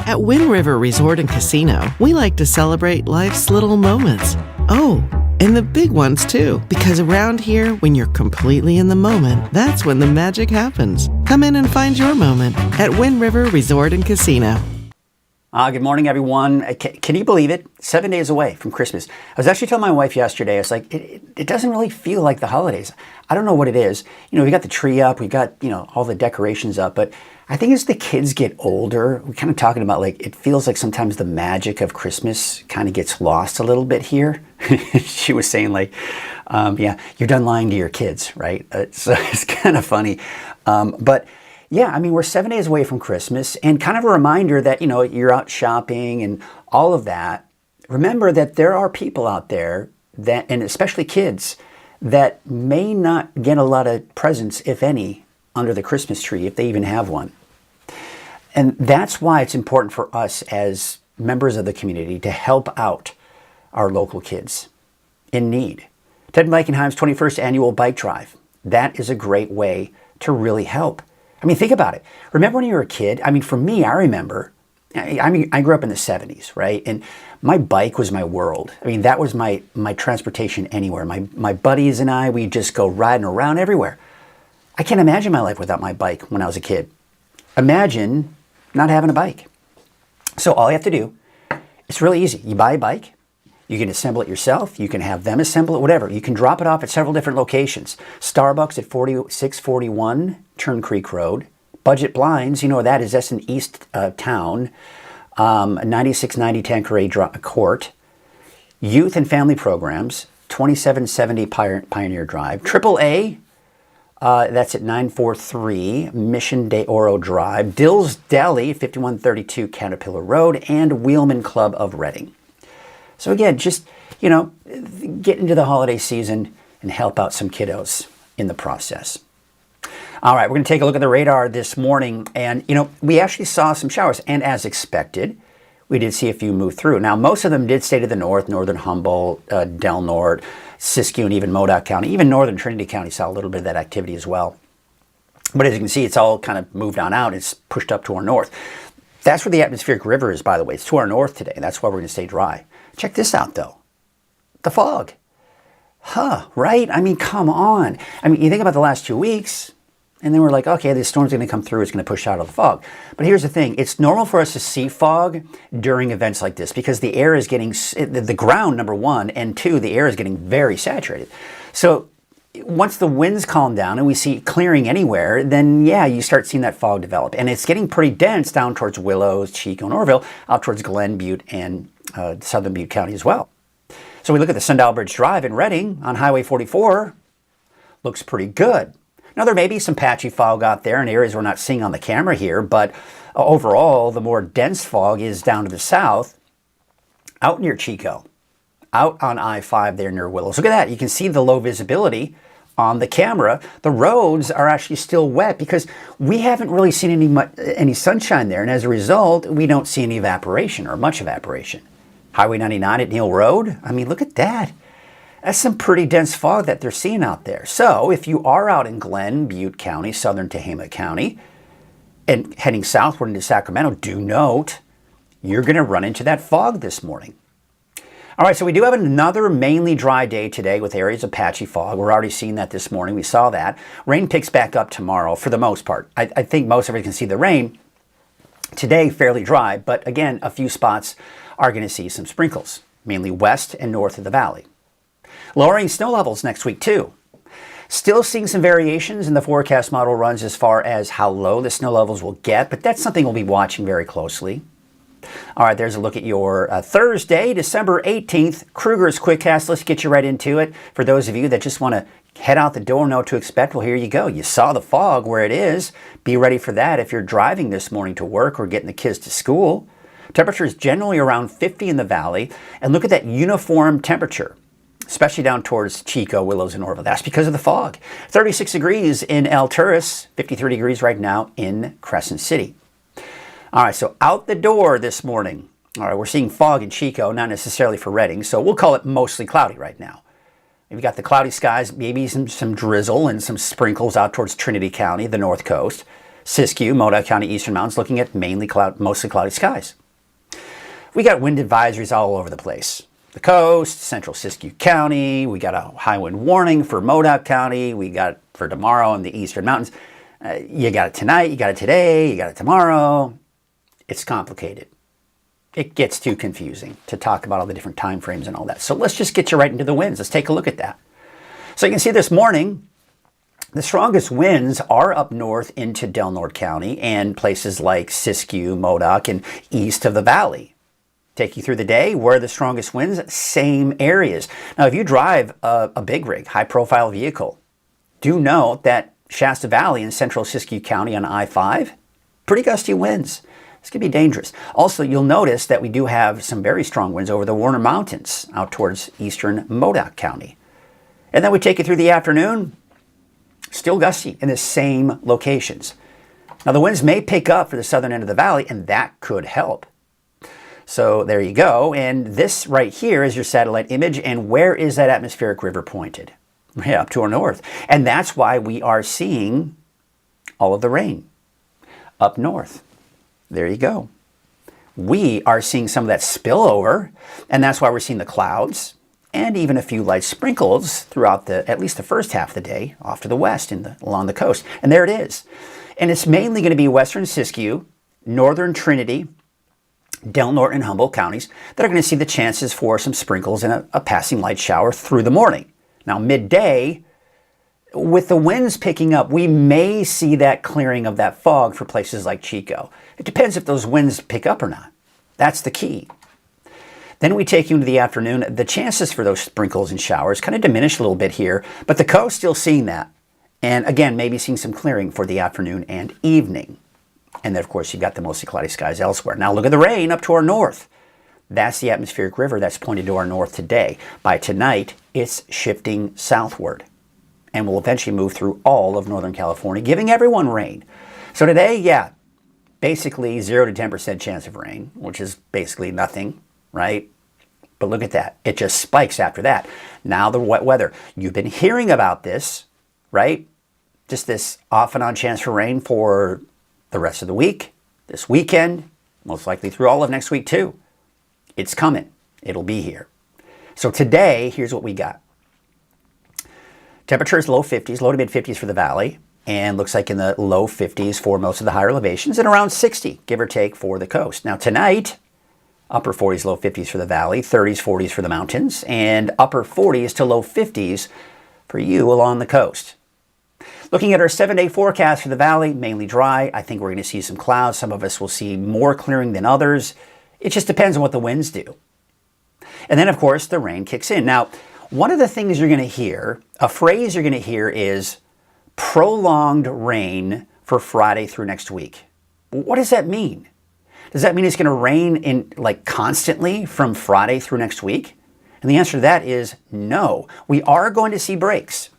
At Wind River Resort and Casino, we like to celebrate life's little moments. Oh, and the big ones too, because around here, when you're completely in the moment, that's when the magic happens. Come in and find your moment at Wind River Resort and Casino. Good morning, everyone. Can you believe it? 7 days away from Christmas. I was actually telling my wife yesterday, I was like, it doesn't really feel like the holidays. I don't know what it is. You know, we got the tree up, we got, all the decorations up, but I think as the kids get older, we're kind of talking about like, it feels like sometimes the magic of Christmas kind of gets lost a little bit here. She was saying like, yeah, you're done lying to your kids, right? So it's kind of funny. But yeah, I mean, we're 7 days away from Christmas, and kind of a reminder that, you're out shopping and all of that. Remember that there are people out there that, and especially kids, that may not get a lot of presents, if any, under the Christmas tree, if they even have one. And that's why it's important for us as members of the community to help out our local kids in need. Ted Blankenheim's 21st annual bike drive. That is a great way to really help. I mean, think about it. Remember when you were a kid? I mean, for me, I remember, I grew up in the 70s, right? And my bike was my world. I mean, that was my transportation anywhere. My buddies and I, we'd just go riding around everywhere. I can't imagine my life without my bike when I was a kid. Imagine not having a bike. So all you have to do, it's really easy. You buy a bike, you can assemble it yourself, you can have them assemble it, whatever. You can drop it off at several different locations. Starbucks at 4641 Turn Creek Road. Budget Blinds, you know where that is, that's in East Town. 9690 Tanqueray Court. Youth and Family Programs, 2770 Pioneer Drive. AAA, that's at 943 Mission de Oro Drive. Dill's Deli, 5132 Caterpillar Road. And Wheelman Club of Reading. So again, just, get into the holiday season and help out some kiddos in the process. All right, we're going to take a look at the radar this morning. And, we actually saw some showers. And as expected, we did see a few move through. Now, most of them did stay to the north, northern Humboldt, Del Norte, Siskiyou, and even Modoc County. Even northern Trinity County saw a little bit of that activity as well. But as you can see, it's all kind of moved on out. It's pushed up to our north. That's where the atmospheric river is, by the way. It's to our north today. That's why we're going to stay dry. Check this out, though. The fog. Right? I mean, come on. I mean, you think about the last 2 weeks, and then we're like, okay, this storm's going to come through. It's going to push out of the fog. But here's the thing. It's normal for us to see fog during events like this because the air is getting, the ground, number one, and two, the air is getting very saturated. So once the winds calm down and we see clearing anywhere, then yeah, you start seeing that fog develop. And it's getting pretty dense down towards Willows, Chico, and Orville, out towards Glen Butte and Southern Butte County as well. So we look at the Sundial Bridge Drive in Reading on Highway 44. Looks pretty good. Now, there may be some patchy fog out there in areas we're not seeing on the camera here, but overall, the more dense fog is down to the south, out near Chico, out on I-5 there near Willows. Look at that. You can see the low visibility on the camera, the roads are actually still wet because we haven't really seen any sunshine there. And as a result, we don't see any evaporation or much evaporation. Highway 99 at Neal Road, I mean, look at that. That's some pretty dense fog that they're seeing out there. So if you are out in Glenn, Butte County, southern Tehama County, and heading southward into Sacramento, do note you're going to run into that fog this morning. All right, so we do have another mainly dry day today with areas of patchy fog. We're already seeing that this morning. We saw that. Rain picks back up tomorrow for the most part. I think most of us can see the rain. Today, fairly dry, but again, a few spots are going to see some sprinkles, mainly west and north of the valley. Lowering snow levels next week, too. Still seeing some variations in the forecast model runs as far as how low the snow levels will get, but that's something we'll be watching very closely. All right, there's a look at your Thursday, December 18th, Krueger's Quickcast. Let's get you right into it. For those of you that just want to head out the door, know what to expect, well, here you go. You saw the fog where it is. Be ready for that if you're driving this morning to work or getting the kids to school. Temperatures generally around 50 in the valley. And look at that uniform temperature, especially down towards Chico, Willows, and Orville. That's because of the fog. 36 degrees in El Turris, 53 degrees right now in Crescent City. All right, so out the door this morning. All right, we're seeing fog in Chico, not necessarily for Redding, so we'll call it mostly cloudy right now. We've got the cloudy skies, maybe some drizzle and some sprinkles out towards Trinity County, the north coast. Siskiyou, Modoc County, Eastern Mountains, looking at mostly cloudy skies. We got wind advisories all over the place. The coast, central Siskiyou County. We got a high wind warning for Modoc County. We got for tomorrow in the Eastern Mountains. You got it tonight, you got it today, you got it tomorrow. It's complicated. It gets too confusing to talk about all the different time frames and all that. So let's just get you right into the winds. Let's take a look at that. So you can see this morning, the strongest winds are up north into Del Norte County and places like Siskiyou, Modoc, and east of the valley. Take you through the day. Where are the strongest winds? Same areas. Now, if you drive a big rig, high-profile vehicle, do note that Shasta Valley in central Siskiyou County on I-5, pretty gusty winds. This could be dangerous. Also, you'll notice that we do have some very strong winds over the Warner Mountains out towards eastern Modoc County. And then we take it through the afternoon, still gusty in the same locations. Now, the winds may pick up for the southern end of the valley, and that could help. So there you go. And this right here is your satellite image. And where is that atmospheric river pointed? Yeah, up to our north. And that's why we are seeing all of the rain up north. There you go. We are seeing some of that spillover, and that's why we're seeing the clouds and even a few light sprinkles throughout at least the first half of the day off to the west along the coast. And there it is. And it's mainly going to be western Siskiyou, northern Trinity, Del Norte, and Humboldt counties that are going to see the chances for some sprinkles and a passing light shower through the morning. Now, midday, with the winds picking up, we may see that clearing of that fog for places like Chico. It depends if those winds pick up or not. That's the key. Then we take you into the afternoon. The chances for those sprinkles and showers kind of diminish a little bit here, but the coast still seeing that. And again, maybe seeing some clearing for the afternoon and evening. And then, of course, you've got the mostly cloudy skies elsewhere. Now look at the rain up to our north. That's the atmospheric river that's pointed to our north today. By tonight, it's shifting southward and will eventually move through all of Northern California, giving everyone rain. So today, yeah, basically 0 to 10% chance of rain, which is basically nothing, right? But look at that. It just spikes after that. Now the wet weather. You've been hearing about this, right? Just this off and on chance for rain for the rest of the week, this weekend, most likely through all of next week too. It's coming. It'll be here. So today, here's what we got. Temperatures low 50s, low to mid 50s for the valley, and looks like in the low 50s for most of the higher elevations, and around 60, give or take, for the coast. Now tonight, upper 40s, low 50s for the valley, 30s, 40s for the mountains, and upper 40s to low 50s for you along the coast. Looking at our 7-day forecast for the valley, mainly dry. I think we're going to see some clouds. Some of us will see more clearing than others. It just depends on what the winds do. And then, of course, the rain kicks in. Now, one of the things you're going to hear, a phrase you're going to hear is prolonged rain for Friday through next week. What does that mean? Does that mean it's going to rain constantly from Friday through next week? And the answer to that is no. We are going to see breaks.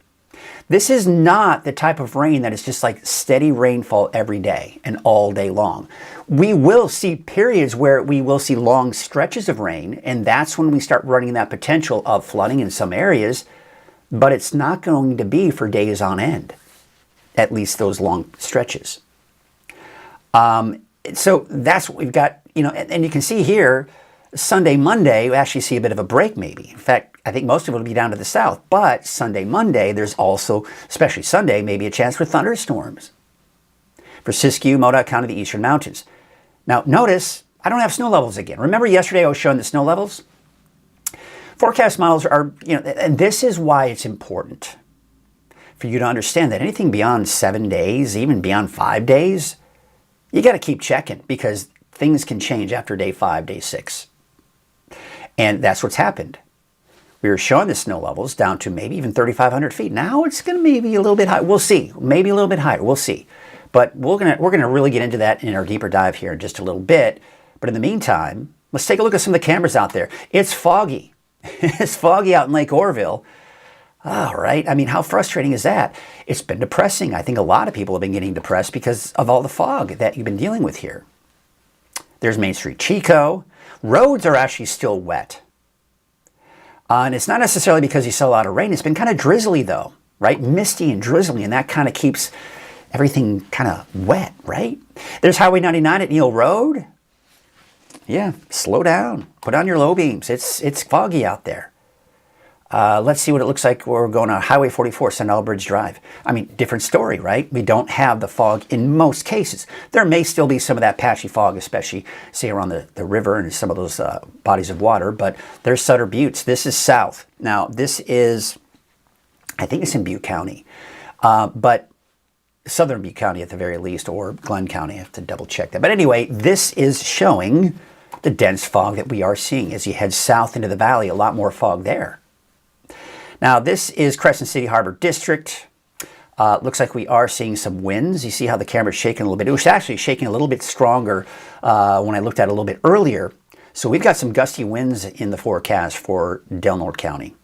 This is not the type of rain that is just like steady rainfall every day and all day long. We will see periods where we will see long stretches of rain, and that's when we start running that potential of flooding in some areas, but it's not going to be for days on end, at least those long stretches. So that's what we've got, and you can see here, Sunday, Monday, we actually see a bit of a break maybe. In fact, I think most of it will be down to the south. But Sunday, Monday, there's also, especially Sunday, maybe a chance for thunderstorms for Siskiyou, Modoc County, the eastern mountains. Now, notice, I don't have snow levels again. Remember yesterday I was showing the snow levels? Forecast models are, and this is why it's important for you to understand that anything beyond 7 days, even beyond 5 days, you got to keep checking because things can change after day 5, day 6. And that's what's happened. We were showing the snow levels down to maybe even 3,500 feet. Now it's going to maybe a little bit high. We'll see. Maybe a little bit higher. We'll see. But we're gonna really get into that in our deeper dive here in just a little bit. But in the meantime, let's take a look at some of the cameras out there. It's foggy. It's foggy out in Lake Oroville. All right. I mean, how frustrating is that? It's been depressing. I think a lot of people have been getting depressed because of all the fog that you've been dealing with here. There's Main Street Chico. Roads are actually still wet. And it's not necessarily because you saw a lot of rain. It's been kind of drizzly though, right? Misty and drizzly, and that kind of keeps everything kind of wet, right? There's Highway 99 at Neal Road. Yeah, slow down. Put on your low beams. It's foggy out there. Let's see what it looks like. We're going on Highway 44, Sandal Bridge Drive. I mean, different story, right? We don't have the fog in most cases. There may still be some of that patchy fog, especially, say, around the river and some of those bodies of water, but there's Sutter Buttes. This is south. Now, this is, I think it's in Butte County, but southern Butte County at the very least, or Glenn County. I have to double check that. But anyway, this is showing the dense fog that we are seeing. As you head south into the valley, a lot more fog there. Now, this is Crescent City Harbor District. Looks like we are seeing some winds. You see how the camera's shaking a little bit. It was actually shaking a little bit stronger when I looked at it a little bit earlier. So we've got some gusty winds in the forecast for Del Norte County.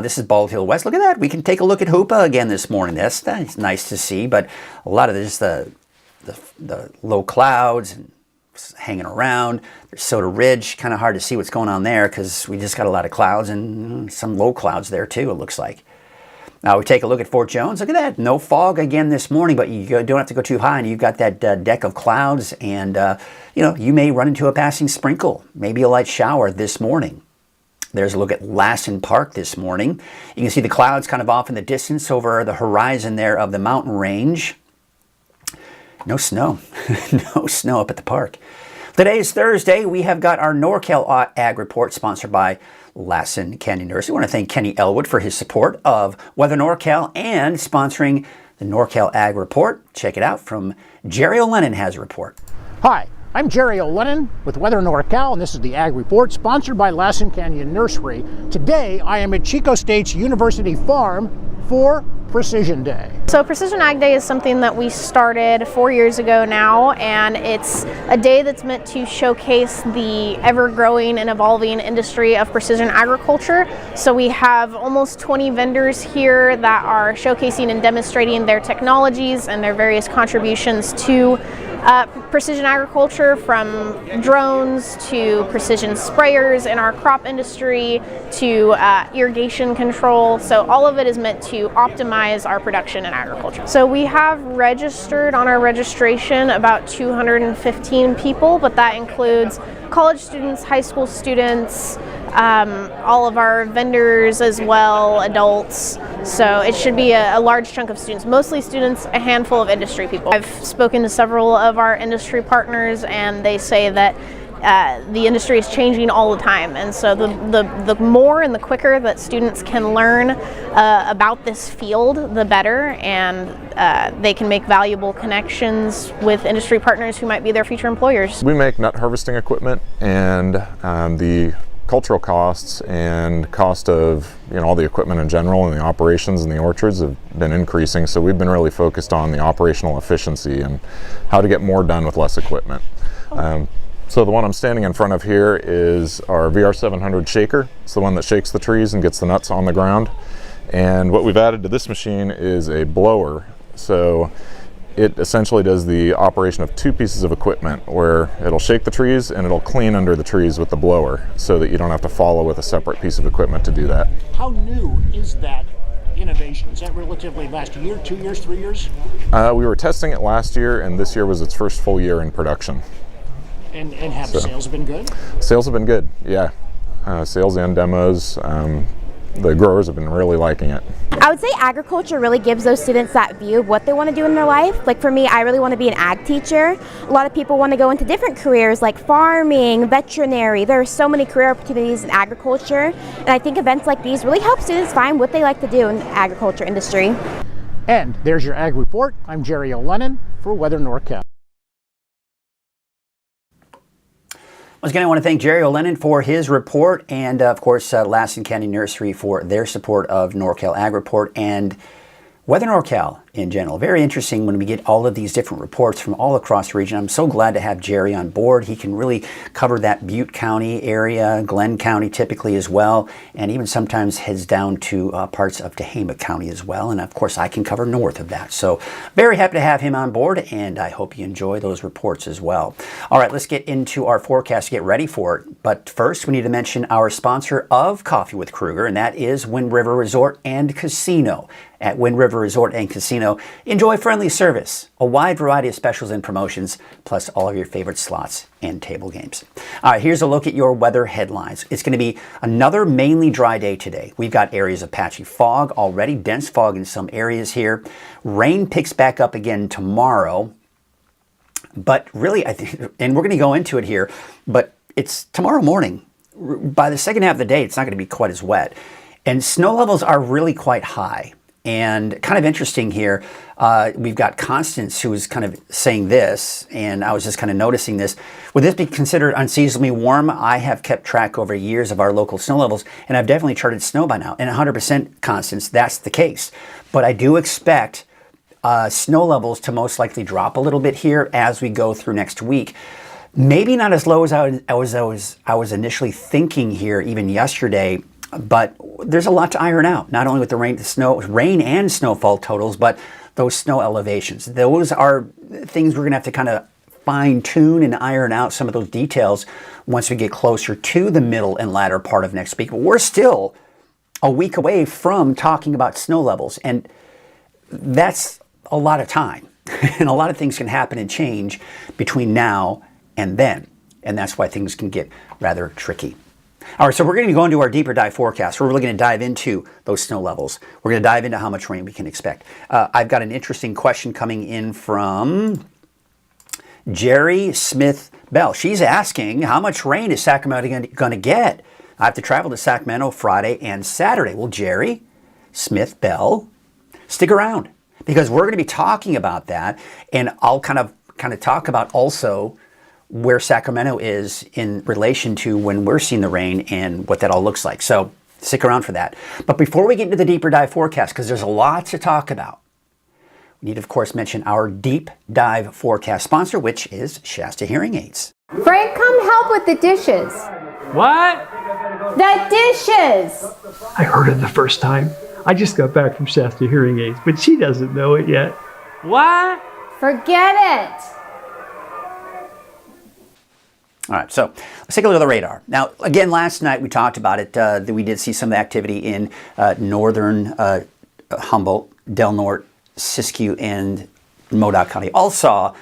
This is Bald Hill West. Look at that. We can take a look at Hoopa again this morning. That's nice to see. But a lot of this, the low clouds and hanging around. There's Soda Ridge, kind of hard to see what's going on there because we just got a lot of clouds and some low clouds there too, it looks like. Now we take a look at Fort Jones. Look at that. No fog again this morning, but you don't have to go too high, and you've got that deck of clouds, and you may run into a passing sprinkle, maybe a light shower this morning. There's a look at Lassen Park this morning. You can see the clouds kind of off in the distance over the horizon there of the mountain range. No snow. No snow up at the park. Today is Thursday. We have got our NorCal Ag Report sponsored by Lassen Canyon Nursery. I want to thank Kenny Elwood for his support of Weather NorCal and sponsoring the NorCal Ag Report. Check it out from Jerry O'Lennon has a report. Hi, I'm Jerry O'Lennon with Weather NorCal, and this is the Ag Report sponsored by Lassen Canyon Nursery. Today I am at Chico State's University Farm for Precision Day. So Precision Ag Day is something that we started 4 years ago now, and it's a day that's meant to showcase the ever-growing and evolving industry of precision agriculture. So we have almost 20 vendors here that are showcasing and demonstrating their technologies and their various contributions to precision agriculture, from drones to precision sprayers in our crop industry to irrigation control. So all of it is meant to optimize our production in agriculture. So we have registered on our registration about 215 people, but that includes college students, high school students, all of our vendors as well, adults. So it should be a large chunk of students, mostly students, a handful of industry people. I've spoken to several of our industry partners, and they say that the industry is changing all the time, and so the more and the quicker that students can learn about this field, the better, and they can make valuable connections with industry partners who might be their future employers. We make nut harvesting equipment, and the cultural costs and cost of all the equipment in general and the operations in the orchards have been increasing, so we've been really focused on the operational efficiency and how to get more done with less equipment. So the one I'm standing in front of here is our VR700 shaker. It's the one that shakes the trees and gets the nuts on the ground. And what we've added to this machine is a blower. So it essentially does the operation of two pieces of equipment where it'll shake the trees and it'll clean under the trees with the blower so that you don't have to follow with a separate piece of equipment to do that. How new is that innovation? Is that relatively last year, 2 years, 3 years? We were testing it last year, and this year was its first full year in production. And have sales been good? Sales have been good, yeah. Sales and demos. The growers have been really liking it. I would say agriculture really gives those students that view of what they want to do in their life. Like for me, I really want to be an ag teacher. A lot of people want to go into different careers like farming, veterinary. There are so many career opportunities in agriculture. And I think events like these really help students find what they like to do in the agriculture industry. And there's your Ag Report. I'm Jerry O'Lennon for Weather NorCal. Once again, I want to thank Jerry O'Lennon for his report, and of course, Lassen County Nursery for their support of NorCal Ag Report and Weather NorCal in general. Very interesting when we get all of these different reports from all across the region. I'm so glad to have Jerry on board. He can really cover that Butte County area, Glenn County typically as well, and even sometimes heads down to parts of Tehama County as well. And of course, I can cover north of that. So very happy to have him on board, and I hope you enjoy those reports as well. All right, let's get into our forecast, get ready for it. But first, we need to mention our sponsor of Coffee with Krueger, and that is Wind River Resort and Casino. At Wind River Resort and Casino, enjoy friendly service, a wide variety of specials and promotions, plus all of your favorite slots and table games. All right, here's a look at your weather headlines. It's going to be another mainly dry day today. We've got areas of patchy fog already, dense fog in some areas here. Rain picks back up again tomorrow. But really, I think, and we're going to go into it here, but it's tomorrow morning. By the second half of the day, it's not going to be quite as wet. And snow levels are really quite high. And kind of interesting here, we've got Constance who is kind of saying this, and I was just kind of noticing this. Would this be considered unseasonably warm? I have kept track over years of our local snow levels, and I've definitely charted snow by now. And 100%, Constance, that's the case. But I do expect snow levels to most likely drop a little bit here as we go through next week. Maybe not as low as I was initially thinking here even yesterday. But there's a lot to iron out, not only with the rain and snowfall totals, but those snow elevations. Those are things we're going to have to kind of fine tune and iron out some of those details once we get closer to the middle and latter part of next week. But we're still a week away from talking about snow levels, and that's a lot of time. And a lot of things can happen and change between now and then. And that's why things can get rather tricky. All right, so we're going to go into our deeper dive forecast. We're really going to dive into those snow levels. We're going to dive into how much rain we can expect. I've got an interesting question coming in from Jerry Smith Bell. She's asking, how much rain is Sacramento going to get? I have to travel to Sacramento Friday and Saturday. Well, Jerry Smith Bell, stick around because we're going to be talking about that, and I'll kind of talk about also where Sacramento is in relation to when we're seeing the rain and what that all looks like. So stick around for that. But before we get into the deeper dive forecast, because there's a lot to talk about, we need to, of course, mention our deep dive forecast sponsor, which is Shasta Hearing Aids. Frank, come help with the dishes. What? The dishes! I heard it the first time. I just got back from Shasta Hearing Aids, but she doesn't know it yet. What? Forget it. All right, so let's take a look at the radar. Now, again, last night we talked about it, that we did see some activity in northern Humboldt, Del Norte, Siskiyou, and Modoc County. All saw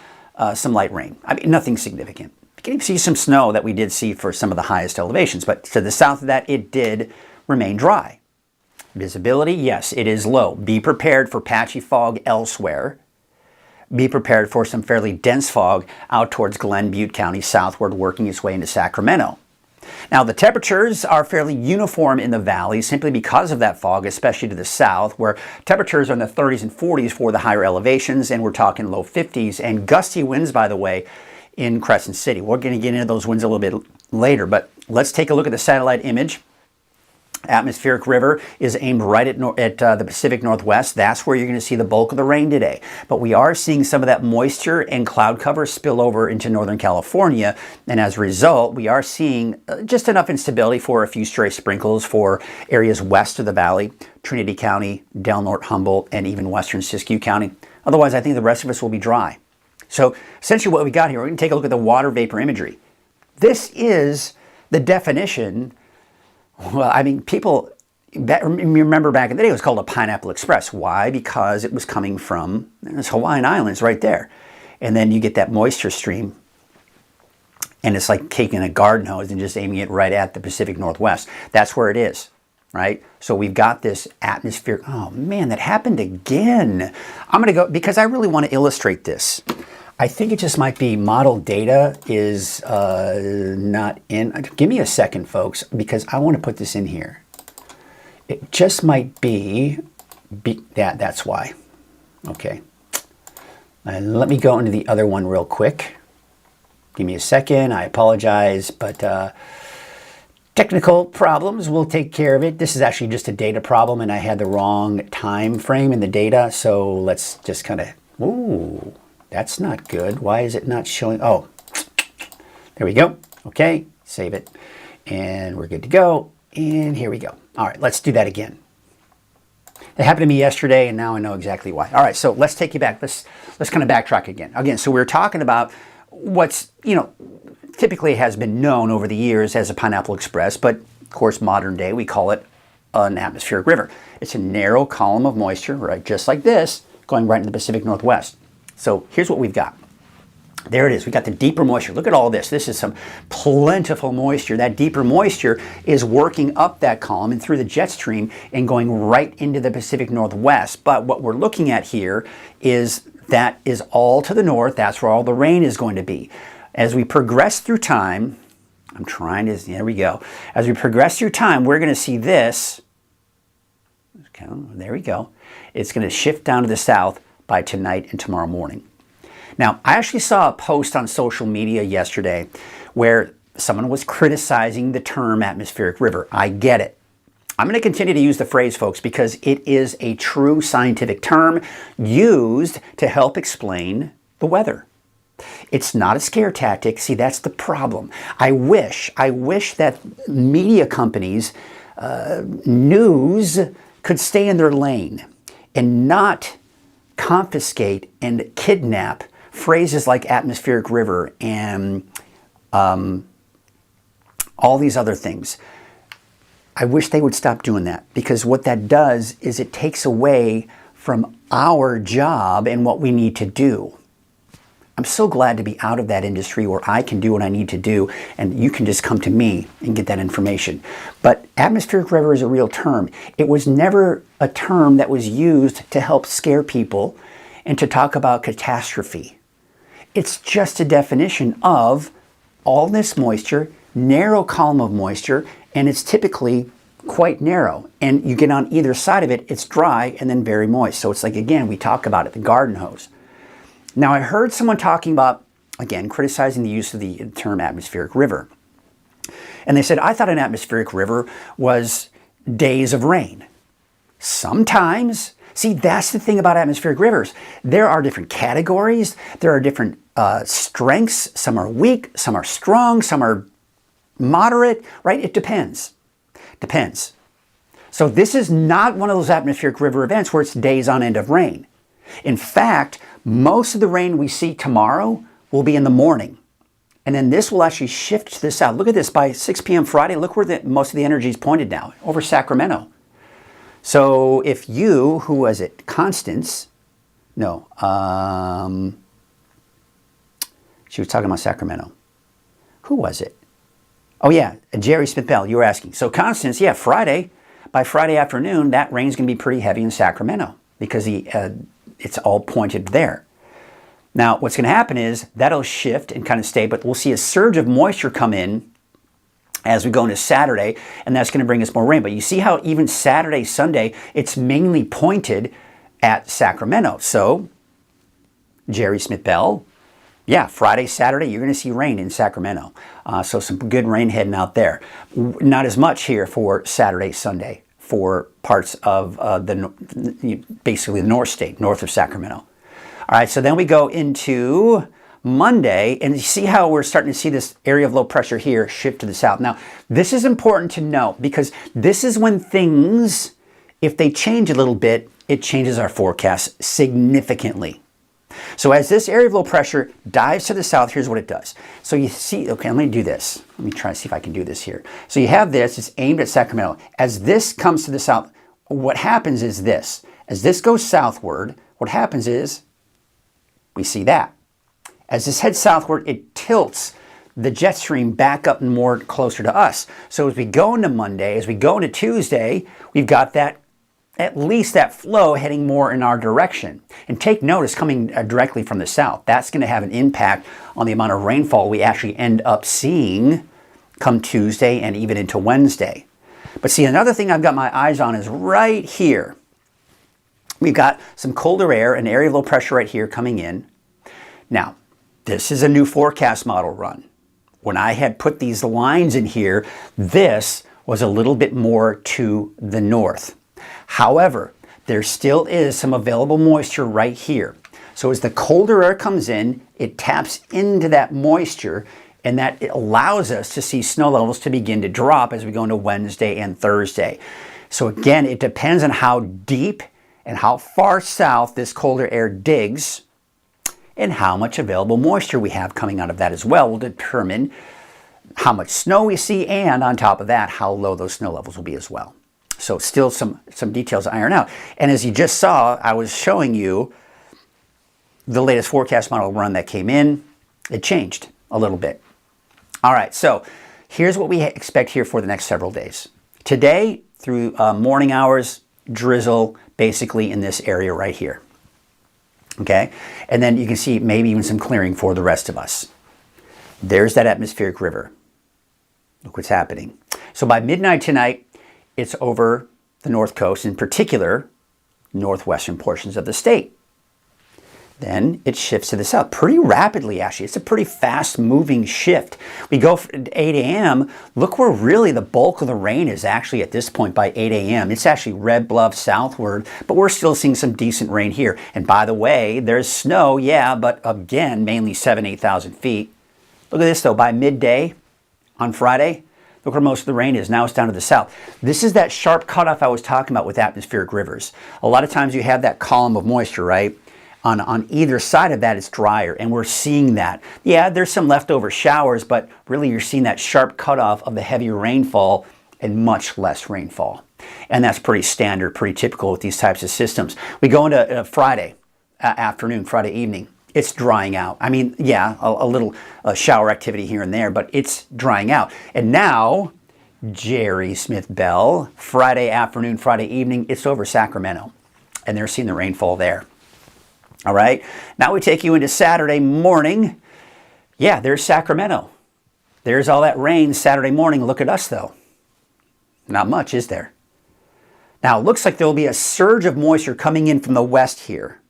some light rain. I mean, nothing significant. Beginning to see some snow that we did see for some of the highest elevations, but to the south of that, it did remain dry. Visibility, yes, it is low. Be prepared for patchy fog elsewhere. Be prepared for some fairly dense fog out towards Glen Butte County southward, working its way into Sacramento. Now, the temperatures are fairly uniform in the valley simply because of that fog, especially to the south, where temperatures are in the 30s and 40s for the higher elevations, and we're talking low 50s, and gusty winds, by the way, in Crescent City. We're going to get into those winds a little bit later, but let's take a look at the satellite image. Atmospheric river is aimed right at the Pacific Northwest. That's where you're going to see the bulk of the rain today. But we are seeing some of that moisture and cloud cover spill over into Northern California. And as a result, we are seeing just enough instability for a few stray sprinkles for areas west of the valley, Trinity County, Del Norte, Humboldt, and even western Siskiyou County. Otherwise, I think the rest of us will be dry. So essentially what we got here, we're going to take a look at the water vapor imagery. This is the definition. Well, I mean, people remember back in the day it was called a Pineapple Express. Why? Because it was coming from this Hawaiian Islands right there. And then you get that moisture stream, and it's like taking a garden hose and just aiming it right at the Pacific Northwest. That's where it is, right? So we've got this atmosphere. Oh man, that happened again. I'm going to go, because I really want to illustrate this. I think it just might be model data is not in. Give me a second, folks, because I want to put this in here. It just might be that's why. Okay. Let me go into the other one real quick. Give me a second. I apologize, but technical problems, we'll take care of it. This is actually just a data problem, and I had the wrong time frame in the data, so let's just kind of, ooh. That's not good. Why is it not showing? Oh, there we go. Okay, save it. And we're good to go. And here we go. All right, let's do that again. It happened to me yesterday, and now I know exactly why. All right, so let's take you back. Let's kind of backtrack again. Again, so we were talking about what's, typically has been known over the years as a Pineapple Express, but of course, modern day, we call it an atmospheric river. It's a narrow column of moisture, right, just like this, going right into the Pacific Northwest. So here's what we've got. There it is. We got the deeper moisture. Look at all this. This is some plentiful moisture. That deeper moisture is working up that column and through the jet stream and going right into the Pacific Northwest. But what we're looking at here is that is all to the north. That's where all the rain is going to be. As we progress through time, there we go. As we progress through time, we're going to see this. Okay, there we go. It's going to shift down to the south by tonight and tomorrow morning. Now, I actually saw a post on social media yesterday where someone was criticizing the term atmospheric river. I get it. I'm going to continue to use the phrase, folks, because it is a true scientific term used to help explain the weather. It's not a scare tactic. See, that's the problem. I wish that media companies, news could stay in their lane and not confiscate and kidnap phrases like atmospheric river and all these other things. I wish they would stop doing that, because what that does is it takes away from our job and what we need to do. I'm so glad to be out of that industry where I can do what I need to do and you can just come to me and get that information. But atmospheric river is a real term. It was never a term that was used to help scare people and to talk about catastrophe. It's just a definition of all this moisture, narrow column of moisture, and it's typically quite narrow. And you get on either side of it, it's dry and then very moist. So it's like, again, we talk about it, the garden hose. Now, I heard someone talking about, again, criticizing the use of the term atmospheric river. And they said, I thought an atmospheric river was days of rain. Sometimes. See, that's the thing about atmospheric rivers. There are different categories. There are different strengths. Some are weak, some are strong, some are moderate, right? It depends. Depends. So this is not one of those atmospheric river events where it's days on end of rain. In fact, most of the rain we see tomorrow will be in the morning. And then this will actually shift to the south. Look at this, by 6 p.m. Friday, look where most of the energy is pointed now, over Sacramento. So if you, who was it, Constance? No, she was talking about Sacramento. Who was it? Oh yeah, Jerry Smith-Bell, you were asking. So Constance, yeah, Friday, by Friday afternoon, that rain's going to be pretty heavy in Sacramento because it's all pointed there. Now, what's going to happen is that'll shift and kind of stay, but we'll see a surge of moisture come in as we go into Saturday, and that's going to bring us more rain. But you see how even Saturday, Sunday, it's mainly pointed at Sacramento. So, Jerry Smith-Bell, yeah, Friday, Saturday, you're going to see rain in Sacramento. So some good rain heading out there. Not as much here for Saturday, Sunday for parts of basically the North State, north of Sacramento. All right, so then we go into Monday, and you see how we're starting to see this area of low pressure here shift to the south. Now, this is important to note because this is when things, if they change a little bit, it changes our forecast significantly. So as this area of low pressure dives to the south, here's what it does. So you see, okay, let me do this. Let me try to see if I can do this here. So you have this, it's aimed at Sacramento. As this comes to the south, what happens is this. As this goes southward, what happens is we see that. As this heads southward, it tilts the jet stream back up and more closer to us. So as we go into Monday, as we go into Tuesday, we've got that, at least that flow heading more in our direction. And take notice, coming directly from the south, that's going to have an impact on the amount of rainfall we actually end up seeing come Tuesday and even into Wednesday. But see, another thing I've got my eyes on is right here. We've got some colder air, an area of low pressure right here coming in. Now, this is a new forecast model run. When I had put these lines in here, this was a little bit more to the north. However, there still is some available moisture right here. So as the colder air comes in, it taps into that moisture, and that allows us to see snow levels to begin to drop as we go into Wednesday and Thursday. So again, it depends on how deep and how far south this colder air digs, and how much available moisture we have coming out of that as well will determine how much snow we see, and on top of that, how low those snow levels will be as well. So still some details to iron out. And as you just saw, I was showing you the latest forecast model run that came in. It changed a little bit. All right, so here's what we expect here for the next several days. Today, through morning hours, drizzle basically in this area right here. Okay, and then you can see maybe even some clearing for the rest of us. There's that atmospheric river. Look what's happening. So by midnight tonight, it's over the north coast, in particular, northwestern portions of the state. Then it shifts to the south pretty rapidly, actually. It's a pretty fast-moving shift. We go to 8 a.m. Look where really the bulk of the rain is actually at this point by 8 a.m. It's actually Red Bluff southward, but we're still seeing some decent rain here. And by the way, there's snow, yeah, but again, mainly 7,000 to 8,000 feet. Look at this, though. By midday on Friday, look where most of the rain is. Now it's down to the south. This is that sharp cutoff I was talking about with atmospheric rivers. A lot of times you have that column of moisture, right? On either side of that, it's drier, and we're seeing that. Yeah, there's some leftover showers, but really you're seeing that sharp cutoff of the heavier rainfall and much less rainfall. And that's pretty standard, pretty typical with these types of systems. We go into Friday afternoon, Friday evening. It's drying out. I mean, yeah, a little shower activity here and there, but it's drying out. And now, Jerry Smith Bell, Friday afternoon, Friday evening, it's over Sacramento. And they're seeing the rainfall there. All right, now we take you into Saturday morning. Yeah, there's Sacramento. There's all that rain Saturday morning. Look at us, though. Not much, is there? Now, it looks like there will be a surge of moisture coming in from the west here.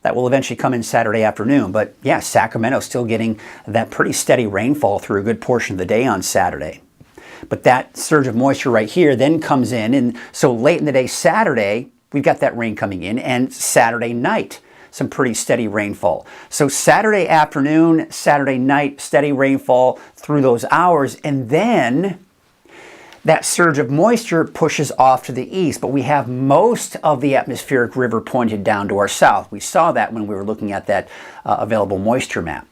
That will eventually come in Saturday afternoon. But yeah, Sacramento's still getting that pretty steady rainfall through a good portion of the day on Saturday. But that surge of moisture right here then comes in. And so late in the day Saturday, we've got that rain coming in. And Saturday night, some pretty steady rainfall. So Saturday afternoon, Saturday night, steady rainfall through those hours. And then that surge of moisture pushes off to the east, but we have most of the atmospheric river pointed down to our south. We saw that when we were looking at that available moisture map.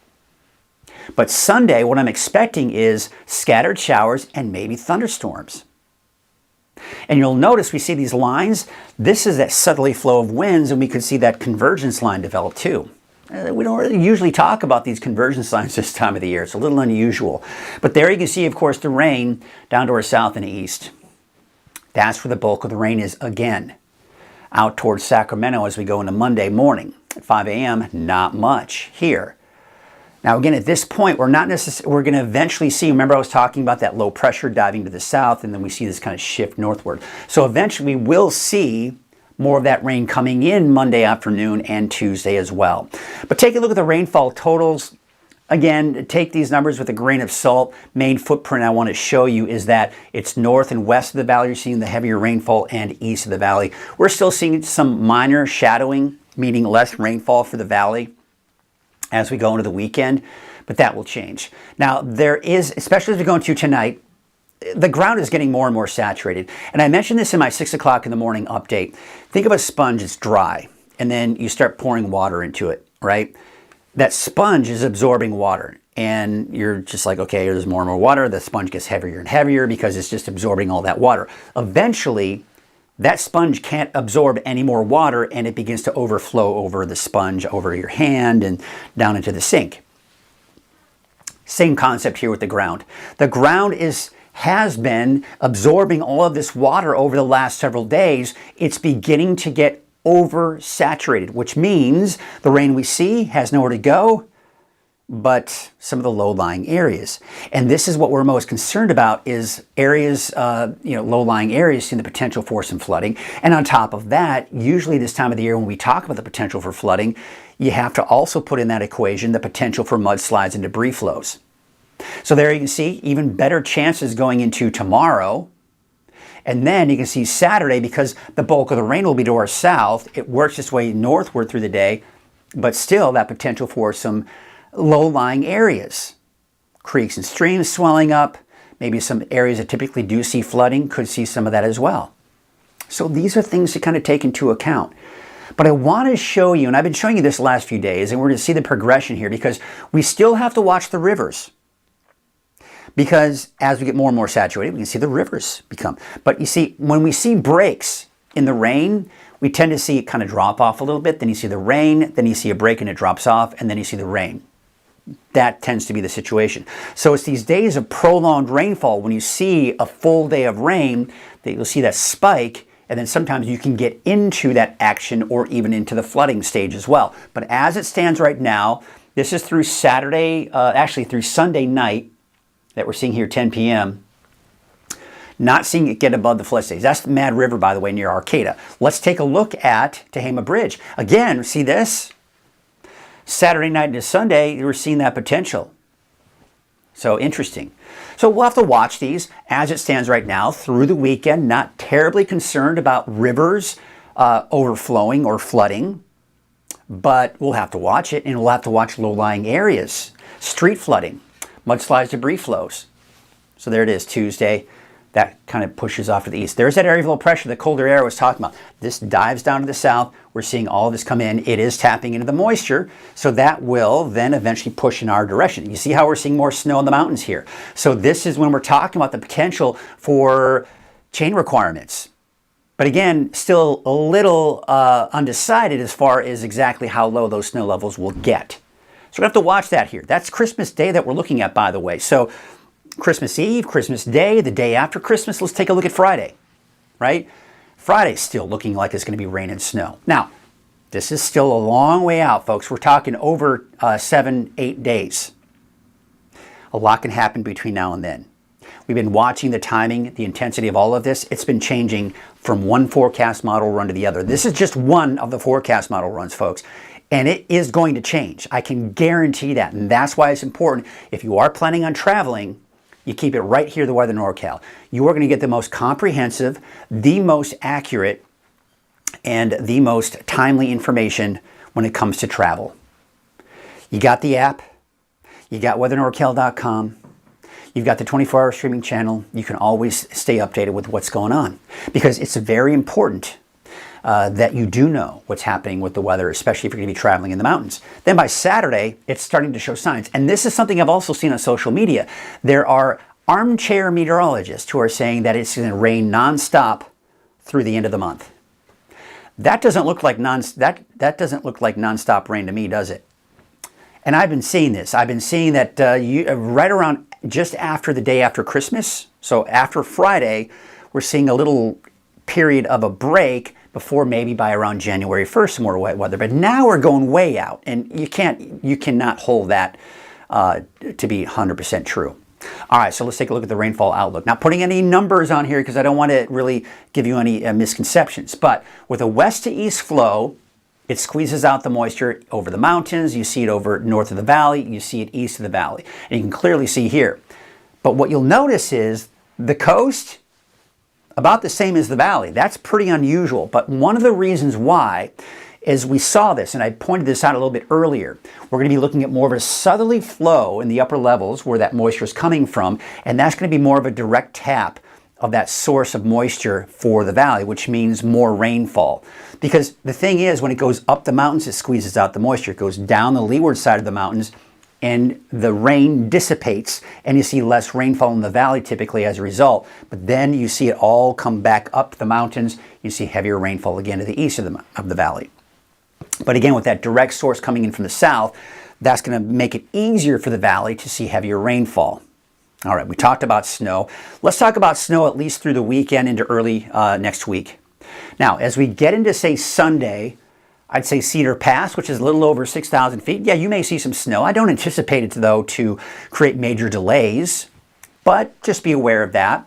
But Sunday, what I'm expecting is scattered showers and maybe thunderstorms. And you'll notice we see these lines. This is that southerly flow of winds, and we could see that convergence line develop too. We don't really usually talk about these convergence lines this time of the year. It's a little unusual. But there you can see, of course, the rain down to our south and east. That's where the bulk of the rain is again. Out towards Sacramento as we go into Monday morning. At 5 a.m., not much here. Now again, at this point, we're going to eventually see, remember I was talking about that low pressure diving to the south, and then we see this kind of shift northward. So eventually we will see More of that rain coming in Monday afternoon and Tuesday as well. But take a look at the rainfall totals. Again, take these numbers with a grain of salt. Main footprint I want to show you is that it's north and west of the valley. You're seeing the heavier rainfall, and east of the valley. We're still seeing some minor shadowing, meaning less rainfall for the valley as we go into the weekend, but that will change. Now, there is, especially as we go into tonight, the ground is getting more and more saturated. And I mentioned this in my 6 o'clock in the morning update. Think of a sponge, it's dry, and then you start pouring water into it, right? That sponge is absorbing water, and you're just like, okay, there's more and more water. The sponge gets heavier and heavier because it's just absorbing all that water. Eventually, that sponge can't absorb any more water, and it begins to overflow over the sponge, over your hand, and down into the sink. Same concept here with the ground. The ground has been absorbing all of this water over the last several days. It's beginning to get oversaturated, which means the rain we see has nowhere to go but some of the low-lying areas. And this is what we're most concerned about, is areas, low-lying areas seeing the potential for some flooding. And on top of that, usually this time of the year when we talk about the potential for flooding, you have to also put in that equation the potential for mudslides and debris flows. So there you can see even better chances going into tomorrow. And then you can see Saturday, because the bulk of the rain will be to our south, it works its way northward through the day, but still that potential for some low-lying areas. Creeks and streams swelling up, maybe some areas that typically do see flooding could see some of that as well. So these are things to kind of take into account. But I want to show you, and I've been showing you this the last few days, and we're going to see the progression here, because we still have to watch the rivers. Because as we get more and more saturated, we can see the rivers become. But you see, when we see breaks in the rain, we tend to see it kind of drop off a little bit. Then you see the rain, then you see a break and it drops off, and then you see the rain. That tends to be the situation. So it's these days of prolonged rainfall, when you see a full day of rain, that you'll see that spike, and then sometimes you can get into that action or even into the flooding stage as well. But as it stands right now, this is through Saturday, actually through Sunday night, that we're seeing here 10 p.m. Not seeing it get above the flood stage. That's the Mad River, by the way, near Arcata. Let's take a look at Tehama Bridge. Again, see this? Saturday night into Sunday, we're seeing that potential. So interesting. So we'll have to watch these as it stands right now through the weekend. Not terribly concerned about rivers overflowing or flooding, but we'll have to watch it, and we'll have to watch low-lying areas, street flooding, mudslides, debris flows. So there it is, Tuesday. That kind of pushes off to the east. There's that area of low pressure the colder air I was talking about. This dives down to the south. We're seeing all of this come in. It is tapping into the moisture, so that will then eventually push in our direction. You see how we're seeing more snow in the mountains here. So this is when we're talking about the potential for chain requirements. But again, still a little undecided as far as exactly how low those snow levels will get. So we have to watch that here. That's Christmas Day that we're looking at, by the way. So Christmas Eve, Christmas Day, the day after Christmas, let's take a look at Friday, right? Friday's still looking like it's going to be rain and snow. Now, this is still a long way out, folks. We're talking over 7-8 days. A lot can happen between now and then. We've been watching the timing, the intensity of all of this. It's been changing from one forecast model run to the other. This is just one of the forecast model runs, folks. And it is going to change. I can guarantee that. And that's why it's important. If you are planning on traveling, you keep it right here, the Weather NorCal. You are going to get the most comprehensive, the most accurate, and the most timely information when it comes to travel. You got the app. You got weathernorcal.com. You've got the 24-hour streaming channel. You can always stay updated with what's going on, because it's very important that you do know what's happening with the weather, especially if you're going to be traveling in the mountains. Then by Saturday, it's starting to show signs. And this is something I've also seen on social media. There are armchair meteorologists who are saying that it's going to rain nonstop through the end of the month. That doesn't look like nonstop rain to me, does it? And I've been seeing this. I've been seeing that right around just after the day after Christmas, so after Friday, we're seeing a little period of a break before maybe by around January 1st, some more wet weather. But now we're going way out, and you cannot hold that to be 100% true. All right, so let's take a look at the rainfall outlook. Not putting any numbers on here because I don't want to really give you any misconceptions, but with a west to east flow, it squeezes out the moisture over the mountains. You see it over north of the valley. You see it east of the valley. And you can clearly see here. But what you'll notice is the coast, about the same as the valley. That's pretty unusual. But one of the reasons why is we saw this, and I pointed this out a little bit earlier. We're going to be looking at more of a southerly flow in the upper levels where that moisture is coming from, and that's going to be more of a direct tap of that source of moisture for the valley, which means more rainfall. Because the thing is, when it goes up the mountains, it squeezes out the moisture. It goes down the leeward side of the mountains, and the rain dissipates, and you see less rainfall in the valley typically as a result. But then you see it all come back up the mountains. You see heavier rainfall again to the east of the valley. But again, with that direct source coming in from the south, that's going to make it easier for the valley to see heavier rainfall. All right, we talked about snow. Let's talk about snow at least through the weekend into early next week. Now, as we get into, say, Sunday, I'd say Cedar Pass, which is a little over 6,000 feet. Yeah, you may see some snow. I don't anticipate it, though, to create major delays, but just be aware of that.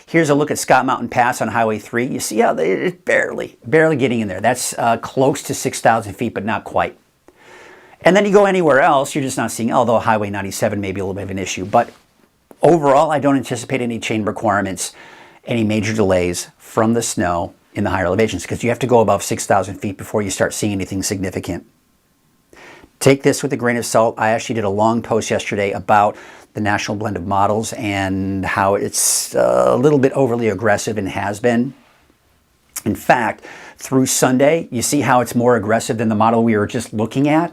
Here's a look at Scott Mountain Pass on Highway 3. You see how it's barely getting in there. That's close to 6,000 feet, but not quite. And then you go anywhere else, you're just not seeing, although Highway 97 may be a little bit of an issue. But overall, I don't anticipate any chain requirements, any major delays from the snow in the higher elevations, because you have to go above 6,000 feet before you start seeing anything significant. Take this with a grain of salt. I actually did a long post yesterday about the National Blend of Models and how it's a little bit overly aggressive and has been. In fact, through Sunday, you see how it's more aggressive than the model we were just looking at?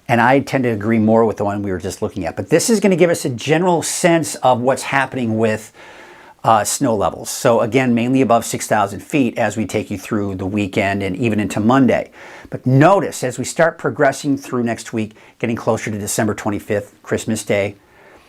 And I tend to agree more with the one we were just looking at. But this is going to give us a general sense of what's happening with snow levels. So again, mainly above 6,000 feet as we take you through the weekend and even into Monday. But notice as we start progressing through next week, getting closer to December 25th, Christmas Day,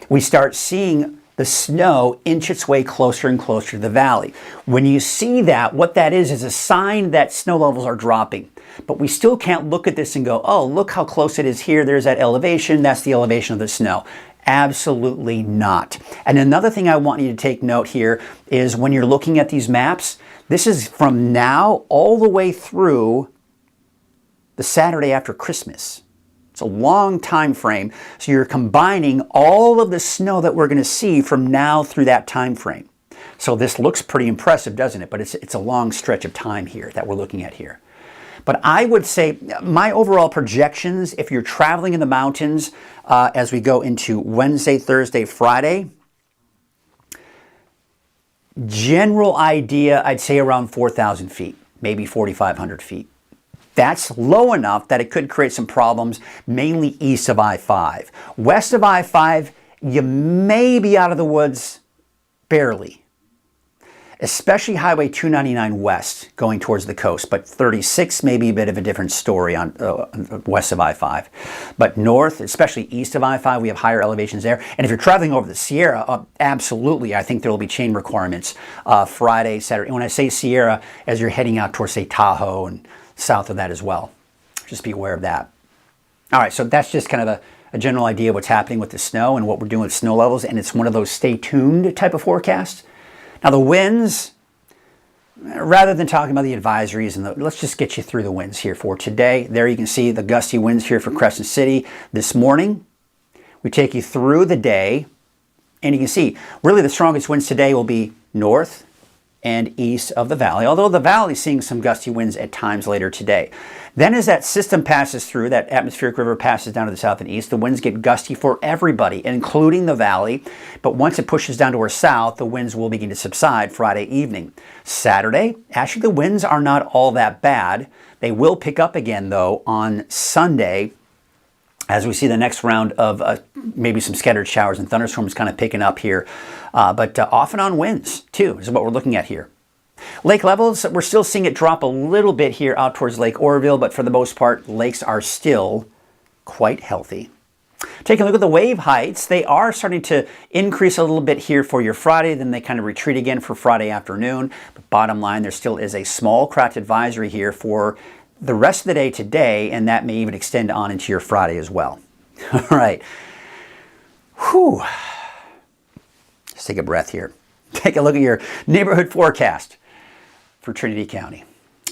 we start seeing the snow inch its way closer and closer to the valley. When you see that, what that is a sign that snow levels are dropping. But we still can't look at this and go, oh, look how close it is here. There's that elevation. That's the elevation of the snow. Absolutely not. And another thing I want you to take note here is when you're looking at these maps, this is from now all the way through the Saturday after Christmas. It's a long time frame. So you're combining all of the snow that we're going to see from now through that time frame. So this looks pretty impressive, doesn't it? But it's a long stretch of time here that we're looking at here. But I would say my overall projections, if you're traveling in the mountains as we go into Wednesday, Thursday, Friday, general idea, I'd say around 4,000 feet, maybe 4,500 feet. That's low enough that it could create some problems, mainly east of I-5. West of I-5, you may be out of the woods barely, especially Highway 299 west going towards the coast. But 36 may be a bit of a different story on west of I-5. But north, especially east of I-5, we have higher elevations there. And if you're traveling over the Sierra, absolutely, I think there will be chain requirements Friday, Saturday. And when I say Sierra, as you're heading out towards, say, Tahoe and south of that as well. Just be aware of that. All right, so that's just kind of a general idea of what's happening with the snow and what we're doing with snow levels, and it's one of those stay tuned type of forecasts. Now the winds, rather than talking about the advisories, let's just get you through the winds here for today. There you can see the gusty winds here for Crescent City this morning. We take you through the day, and you can see really the strongest winds today will be north and east of the valley, although the valley is seeing some gusty winds at times later today. Then as that system passes through, that atmospheric river passes down to the south and east, the winds get gusty for everybody, including the valley. But once it pushes down to our south, the winds will begin to subside Friday evening. Saturday, actually the winds are not all that bad. They will pick up again, though, on Sunday, as we see the next round of maybe some scattered showers and thunderstorms kind of picking up here. But off and on winds, too, is what we're looking at here. Lake levels, we're still seeing it drop a little bit here out towards Lake Oroville, but for the most part, lakes are still quite healthy. Taking a look at the wave heights, they are starting to increase a little bit here for your Friday, then they kind of retreat again for Friday afternoon. But bottom line, there still is a small craft advisory here for the rest of the day today, and that may even extend on into your Friday as well. All right. Whew. Let's take a breath here. Take a look at your neighborhood forecast for Trinity County.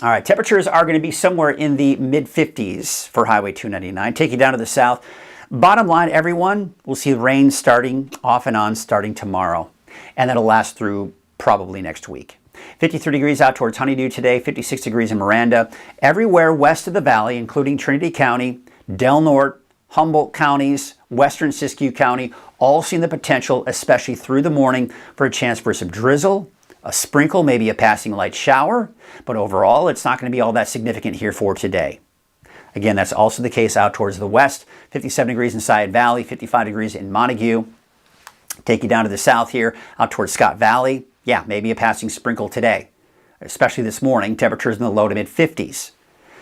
All right, temperatures are going to be somewhere in the mid-50s for Highway 299. Take you down to the south. Bottom line, everyone, we'll see rain starting off and on starting tomorrow. And that'll last through probably next week. 53 degrees out towards Honeydew today, 56 degrees in Miranda. Everywhere west of the valley, including Trinity County, Del Norte, Humboldt counties, western Siskiyou County, all seeing the potential, especially through the morning, for a chance for some drizzle, a sprinkle, maybe a passing light shower. But overall, it's not going to be all that significant here for today. Again, that's also the case out towards the west. 57 degrees in Sayad Valley, 55 degrees in Montague. Take you down to the south here, out towards Scott Valley. Yeah, maybe a passing sprinkle today, especially this morning. Temperatures in the low to mid 50s.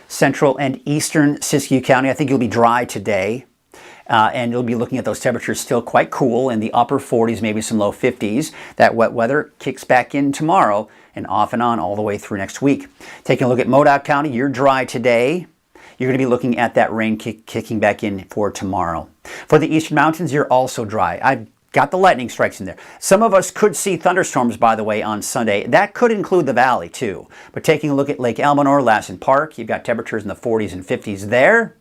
Central and eastern Siskiyou County, I think you'll be dry today. And you'll be looking at those temperatures still quite cool in the upper 40s, maybe some low 50s. That wet weather kicks back in tomorrow and off and on all the way through next week. Taking a look at Modoc County, you're dry today. You're going to be looking at that rain kicking back in for tomorrow. For the eastern mountains, you're also dry. I've got the lightning strikes in there. Some of us could see thunderstorms, by the way, on Sunday. That could include the valley, too. But taking a look at Lake Elmonor, Lassen Park, you've got temperatures in the 40s and 50s there.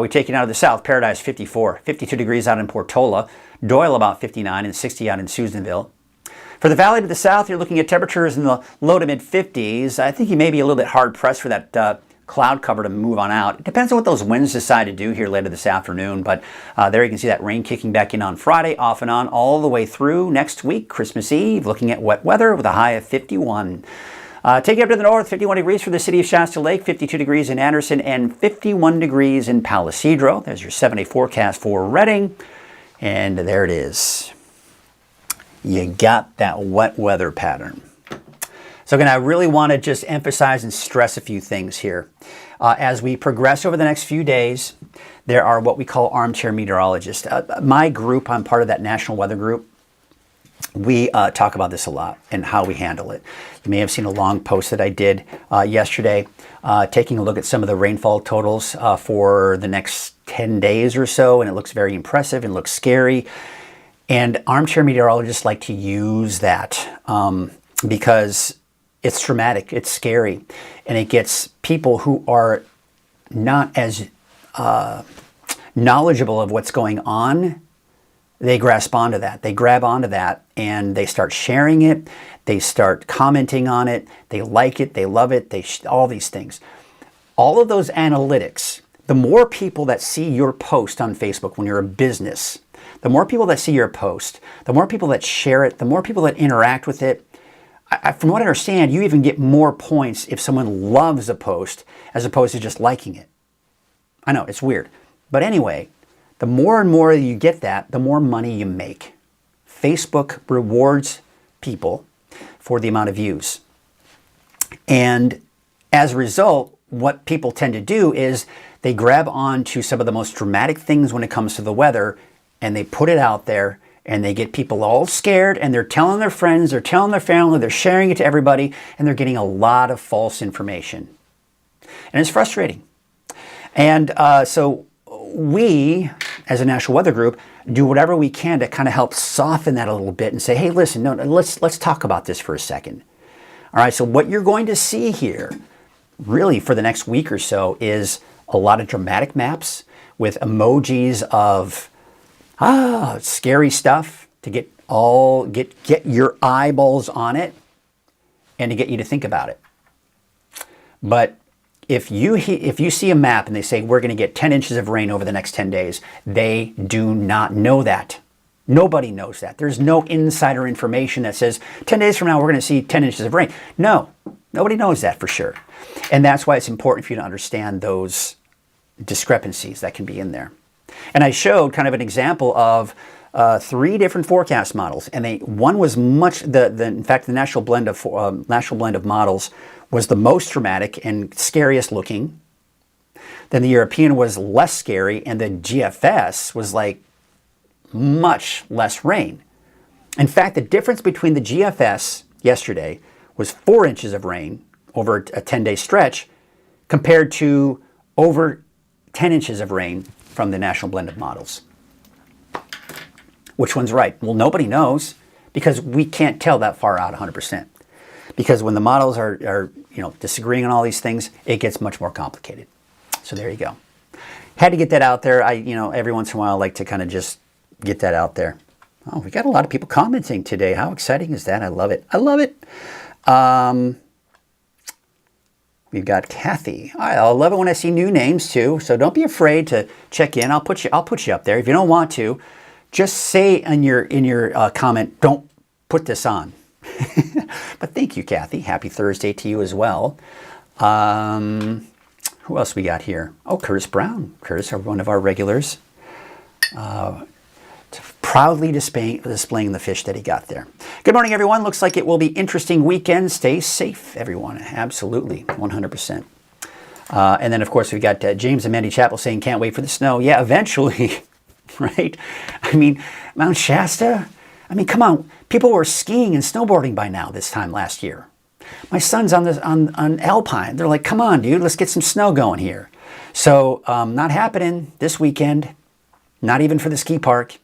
We take you out of the south, Paradise 54, 52 degrees out in Portola, Doyle about 59 and 60 out in Susanville. For the valley to the south, you're looking at temperatures in the low to mid 50s. I think you may be a little bit hard pressed for that cloud cover to move on out. It depends on what those winds decide to do here later this afternoon, but there you can see that rain kicking back in on Friday, off and on all the way through next week, Christmas Eve, looking at wet weather with a high of 51. Take you up to the north, 51 degrees for the city of Shasta Lake, 52 degrees in Anderson, and 51 degrees in Palo Cedro. There's your 7-day forecast for Redding. And there it is. You got that wet weather pattern. So again, I really want to just emphasize and stress a few things here. As we progress over the next few days, there are what we call armchair meteorologists. My group, I'm part of that national weather group. We talk about this a lot and how we handle it. You may have seen a long post that I did yesterday taking a look at some of the rainfall totals for the next 10 days or so, and it looks very impressive and looks scary. And armchair meteorologists like to use that because it's traumatic, it's scary, and it gets people who are not as knowledgeable of what's going on. They grasp onto that. They grab onto that and they start sharing it. They start commenting on it. They like it. They love it. All these things. All of those analytics, the more people that see your post on Facebook when you're a business, the more people that see your post, the more people that share it, the more people that interact with it. From what I understand, you even get more points if someone loves a post as opposed to just liking it. I know, it's weird. But anyway, the more and more you get that, the more money you make. Facebook rewards people for the amount of views. And as a result, what people tend to do is they grab on to some of the most dramatic things when it comes to the weather, and they put it out there, and they get people all scared, and they're telling their friends, they're telling their family, they're sharing it to everybody, and they're getting a lot of false information. And it's frustrating. And so we, as a National Weather Group, do whatever we can to kind of help soften that a little bit and say, hey, listen, no, let's talk about this for a second. All right, so what you're going to see here, really for the next week or so, is a lot of dramatic maps with emojis of scary stuff to get your eyeballs on it and to get you to think about it. But if you see a map and they say we're going to get 10 inches of rain over the next 10 days, they do not know that. Nobody knows that. There's no insider information that says 10 days from now we're going to see 10 inches of rain. No, nobody knows that for sure. And that's why it's important for you to understand those discrepancies that can be in there. And I showed kind of an example of 3 different forecast models, and one was in fact the national blend of models was the most dramatic and scariest looking. Then the European was less scary, and the GFS was like much less rain. In fact, the difference between the GFS yesterday was 4 inches of rain over a 10-day stretch compared to over 10 inches of rain from the national blend of models. Which one's right? Well, nobody knows because we can't tell that far out 100%. Because when the models are disagreeing on all these things, it gets much more complicated. So there you go. Had to get that out there. Every once in a while, I like to kind of just get that out there. Oh, we got a lot of people commenting today. How exciting is that? I love it. I love it. We've got Kathy. I love it when I see new names too. So don't be afraid to check in. I'll put you up there. If you don't want to, just say in your comment, don't put this on. But thank you, Kathy. Happy Thursday to you as well. Who else we got here? Oh, Curtis Brown. Curtis, one of our regulars. Proudly displaying the fish that he got there. Good morning, everyone. Looks like it will be interesting weekend. Stay safe, everyone. Absolutely, 100%. And then, of course, we've got James and Mandy Chappell saying, can't wait for the snow. Yeah, eventually, right? I mean, Mount Shasta, come on. People were skiing and snowboarding by now this time last year. My son's on Alpine. They're like, come on, dude, let's get some snow going here. So not happening this weekend, not even for the ski park.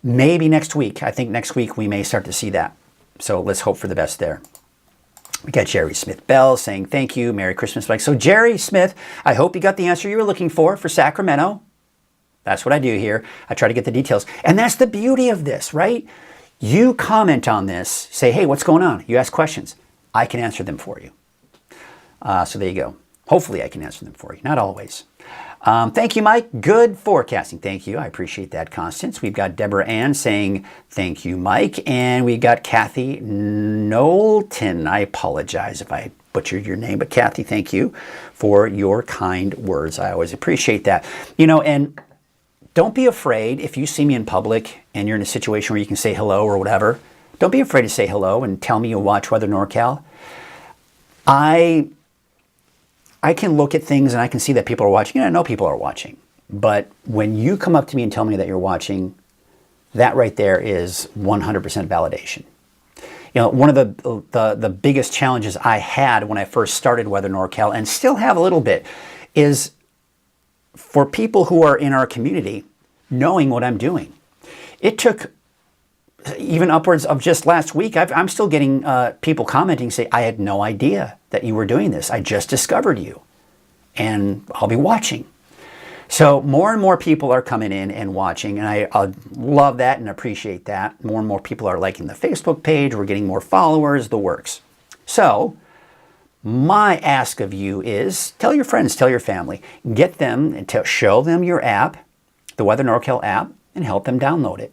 Maybe next week. I think next week we may start to see that. So let's hope for the best there. We got Jerry Smith Bell saying thank you. Merry Christmas, Mike. So Jerry Smith, I hope you got the answer you were looking for Sacramento. That's what I do here. I try to get the details. And that's the beauty of this, right? You comment on this, say, hey, what's going on? You ask questions. I can answer them for you. So there you go. Hopefully I can answer them for you. Not always. Thank you, Mike. Good forecasting. Thank you. I appreciate that, Constance. We've got Deborah Ann saying thank you, Mike. And we got Kathy Knowlton. I apologize if I butchered your name, but Kathy, thank you for your kind words. I always appreciate that. And don't be afraid if you see me in public and you're in a situation where you can say hello or whatever. Don't be afraid to say hello and tell me you watch Weather NorCal. I can look at things and I can see that people are watching, and I know people are watching. But when you come up to me and tell me that you're watching, that right there is 100% validation. One of the biggest challenges I had when I first started Weather NorCal, and still have a little bit, is for people who are in our community knowing what I'm doing. It took even upwards of just last week, I'm still getting people commenting, say, I had no idea that you were doing this. I just discovered you, and I'll be watching. So more and more people are coming in and watching, and I love that and appreciate that. More and more people are liking the Facebook page. We're getting more followers, the works. So my ask of you is tell your friends, tell your family, get them and show them your app, the Weather NorCal app, and help them download it.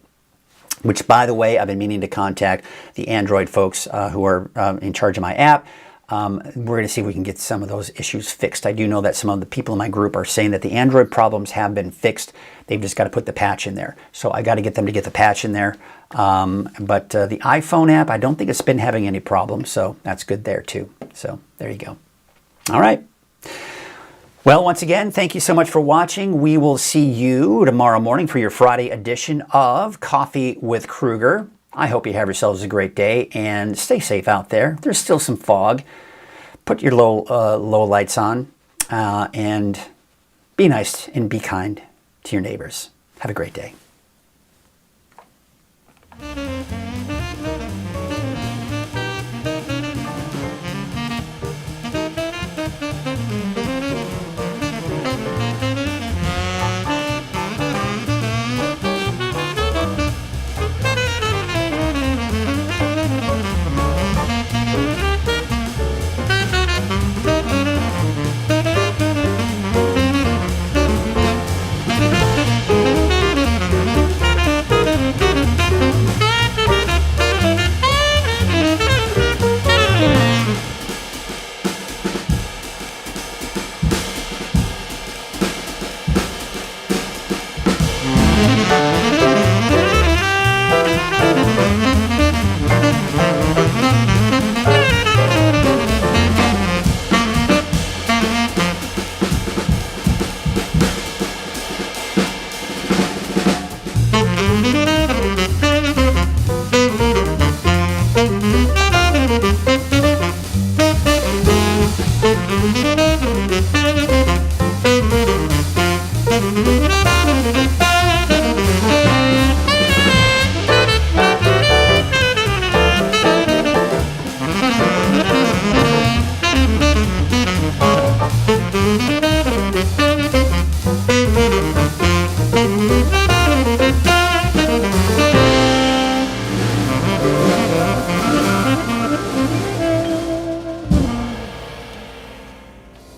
Which, by the way, I've been meaning to contact the Android folks who are in charge of my app. We're going to see if we can get some of those issues fixed. I do know that some of the people in my group are saying that the Android problems have been fixed. They've just got to put the patch in there. So I got to get them to get the patch in there. But the iPhone app, I don't think it's been having any problems. So that's good there too. So there you go. All right. Well, once again, thank you so much for watching. We will see you tomorrow morning for your Friday edition of Coffee with Krueger. I hope you have yourselves a great day and stay safe out there. There's still some fog. Put your low lights on and be nice and be kind to your neighbors. Have a great day.